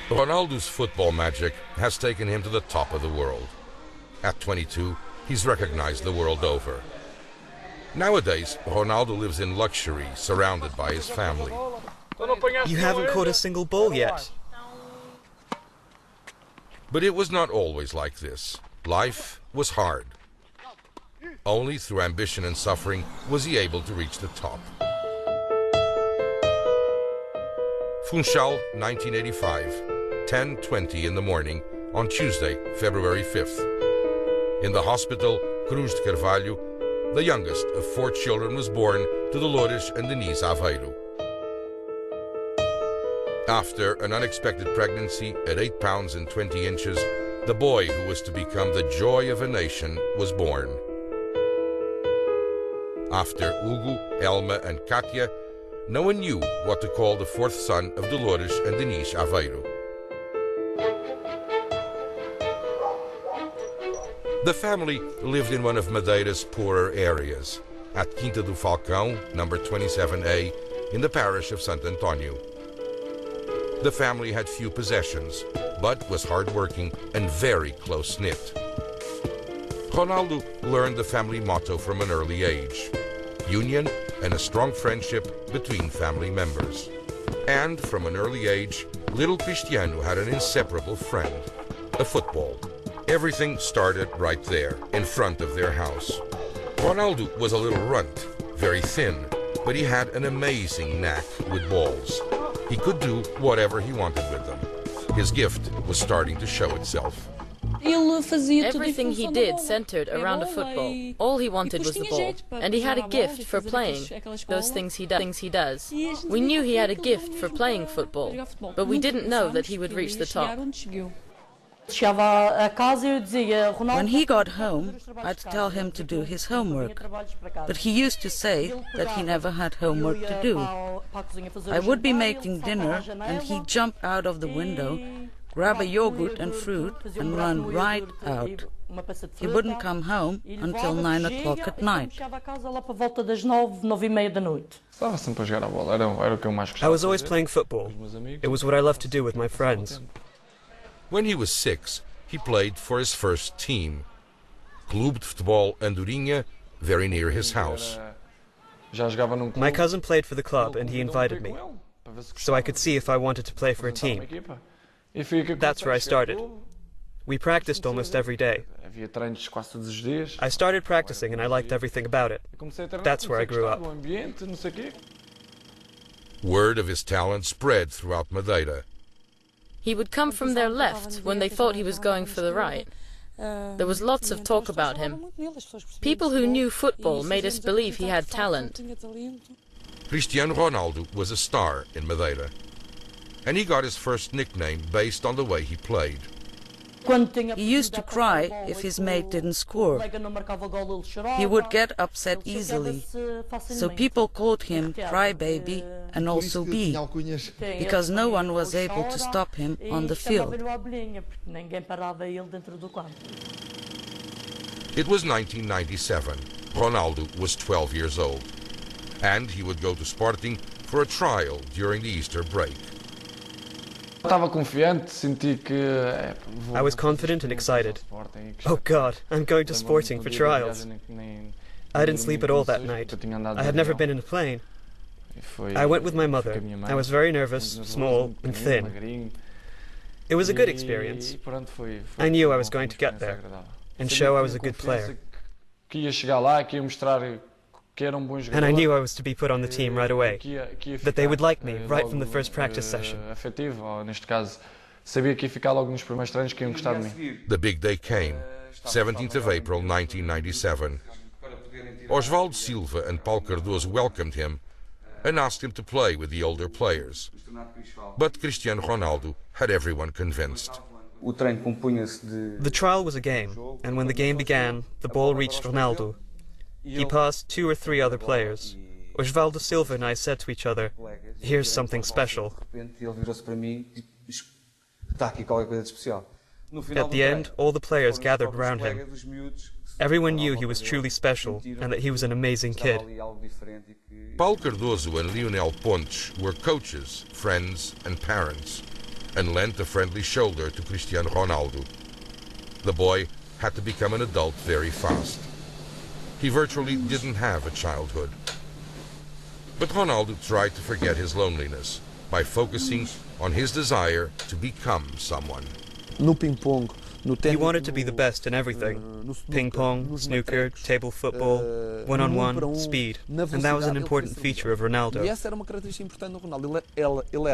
Ronaldo's football magic has taken him to the top of the world. At 22, he's recognized the world over. Nowadays, Ronaldo lives in luxury, surrounded by his family. You haven't caught a single ball yet. But it was not always like this. Life was hard. Only through ambition and suffering was he able to reach the top. Funchal, 1985, 10:20 in the morning on Tuesday, February 5th. In the hospital, Cruz de Carvalho, the youngest of 4 children, was born to Dolores and Denise Aveiro. After an unexpected pregnancy at 8 pounds and 20 inches, the boy who was to become the joy of a nation was born. After Hugo, Elma and Katia, no one knew what to call the 4th son of Dolores and Denise Aveiro. The family lived in one of Madeira's poorer areas, at Quinta do Falcão, number 27A, in the parish of Sant António. The family had few possessions, but was hard-working and very close-knit. Ronaldo learned the family motto from an early age: union and a strong friendship between family members. And from an early age, little Cristiano had an inseparable friend, a football. Everything started right there, in front of their house. Ronaldo was a little runt, very thin, but he had an amazing knack with balls. He could do whatever he wanted with them. His gift was starting to show itself. Everything he did centered around a football. All he wanted was the ball. And he had a gift for playing those things he does. We knew he had a gift for playing football, but we didn't know that he would reach the top. When he got home, I'd tell him to do his homework, but he used to say that he never had homework to do. I would be making dinner and he'd jump out of the window, grab a yogurt and fruit and run right out. He wouldn't come home until 9 o'clock at night. I was always playing football. It was what I loved to do with my friends. When he was 6, he played for his first team, Clube de Futebol Andorinha, very near his house. My cousin played for the club and he invited me, so I could see if I wanted to play for a team. That's where I started. We practiced almost every day. I started practicing and I liked everything about it. That's where I grew up. Word of his talent spread throughout Madeira. He would come from their left when they thought he was going for the right. There was lots of talk about him. People who knew football made us believe he had talent. Cristiano Ronaldo was a star in Madeira, and he got his first nickname based on the way he played. He used to cry if his mate didn't score. He would get upset easily, so people called him Crybaby and also Bee, because no one was able to stop him on the field. It was 1997. Ronaldo was 12 years old, and he would go to Sporting for a trial during the Easter break. I was confident and excited. Oh God, I'm going to Sporting for trials. I didn't sleep at all that night. I had never been in a plane. I went with my mother. I was very nervous, small and thin. It was a good experience. I knew I was going to get there and show I was a good player. And I knew I was to be put on the team right away, that they would like me right from the first practice session. The big day came, 17th of April 1997. Osvaldo Silva and Paulo Cardoso welcomed him and asked him to play with the older players. But Cristiano Ronaldo had everyone convinced. The trial was a game, and when the game began, the ball reached Ronaldo. He passed 2 or 3 other players. Osvaldo Silva and I said to each other, "Here's something special." At the end, all the players gathered around him. Everyone knew he was truly special and that he was an amazing kid. Paulo Cardoso and Lionel Pontes were coaches, friends and parents. and lent a friendly shoulder to Cristiano Ronaldo. The boy had to become an adult very fast. He virtually didn't have a childhood. But Ronaldo tried to forget his loneliness by focusing on his desire to become someone. He wanted to be the best in everything. Ping pong, snooker, table football, one-on-one, speed. And that was an important feature of Ronaldo.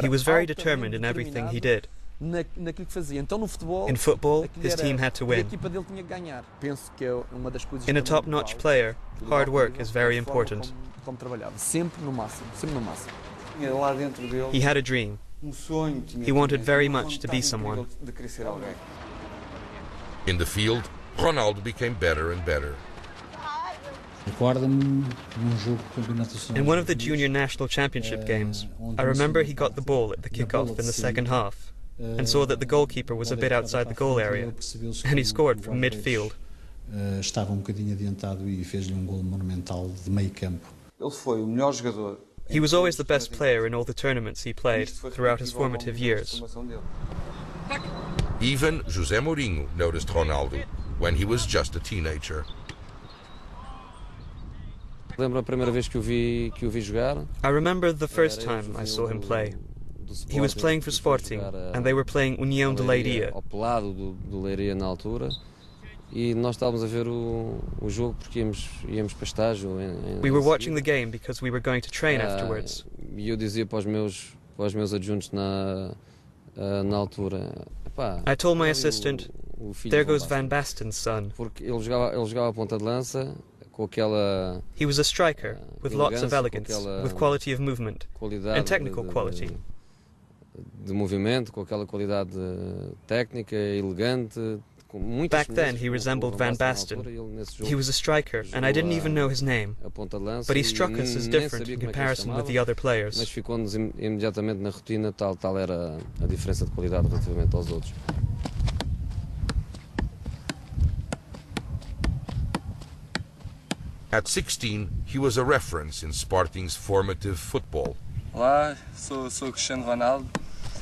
He was very determined in everything he did. In football, his team had to win. In a top-notch player, hard work is very important. He had a dream. He wanted very much to be someone. In the field, Ronaldo became better and better. In one of the junior national championship games, I remember he got the ball at the kickoff in the second half and saw that the goalkeeper was a bit outside the goal area, and he scored from midfield. He was always the best player in all the tournaments he played throughout his formative years. Even José Mourinho noticed Ronaldo when he was just a teenager. I remember the first time I saw him play. He was playing for Sporting, and they were playing União de Leiria. We were watching the game because we were going to train afterwards. I told my assistant, there goes Van Basten's son. He was a striker, with lots of elegance, with quality of movement, and technical quality. Back then he resembled Van Basten. He was a striker, and I didn't even know his name, but he struck us as different in comparison with the other players. At 16, he was a reference in Sporting's formative football. Olá, sou Cristiano Ronaldo.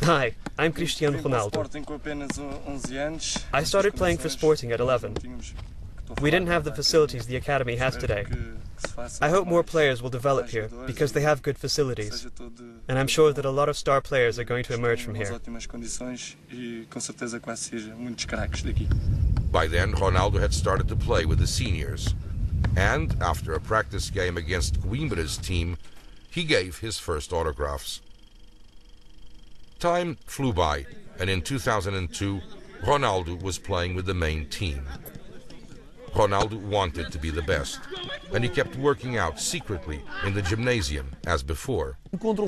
Hi, I'm Cristiano Ronaldo. I started playing for Sporting at 11. We didn't have the facilities the academy has today. I hope more players will develop here because they have good facilities. And I'm sure that a lot of star players are going to emerge from here. By then, Ronaldo had started to play with the seniors. And after a practice game against Coimbra's team, he gave his first autographs. Time flew by, and in 2002, Ronaldo was playing with the main team. Ronaldo wanted to be the best, and he kept working out secretly in the gymnasium as before. I found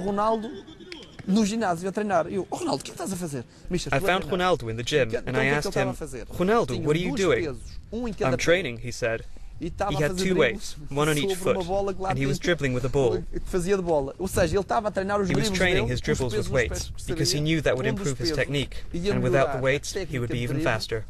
Ronaldo in the gym, and I asked him, Ronaldo, what are you doing? I'm training, he said. He had two weights, one on each foot, and he was dribbling with a ball. He was training his dribbles with weights, because he knew that would improve his technique, and without the weights, he would be even faster.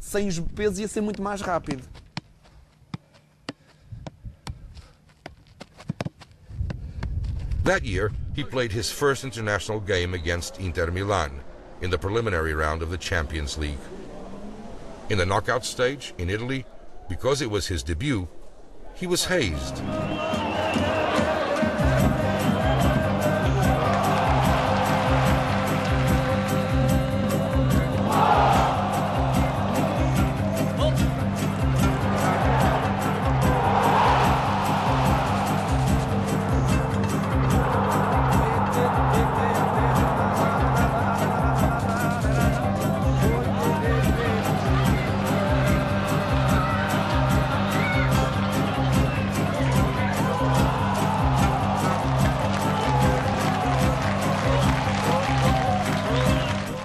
That year, he played his first international game against Inter Milan in the preliminary round of the Champions League. In the knockout stage in Italy, because it was his debut, he was hazed.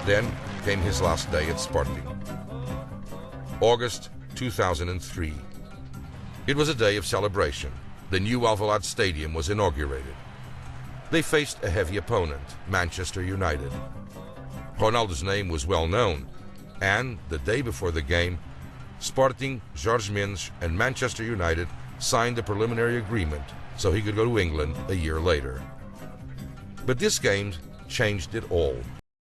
Then came his last day at Sporting. August 2003. It was a day of celebration. The new Alvalade Stadium was inaugurated. They faced a heavy opponent, Manchester United. Ronaldo's name was well known, and the day before the game, Sporting, Jorge Mendes, and Manchester United signed a preliminary agreement so he could go to England a year later. But this game changed it all.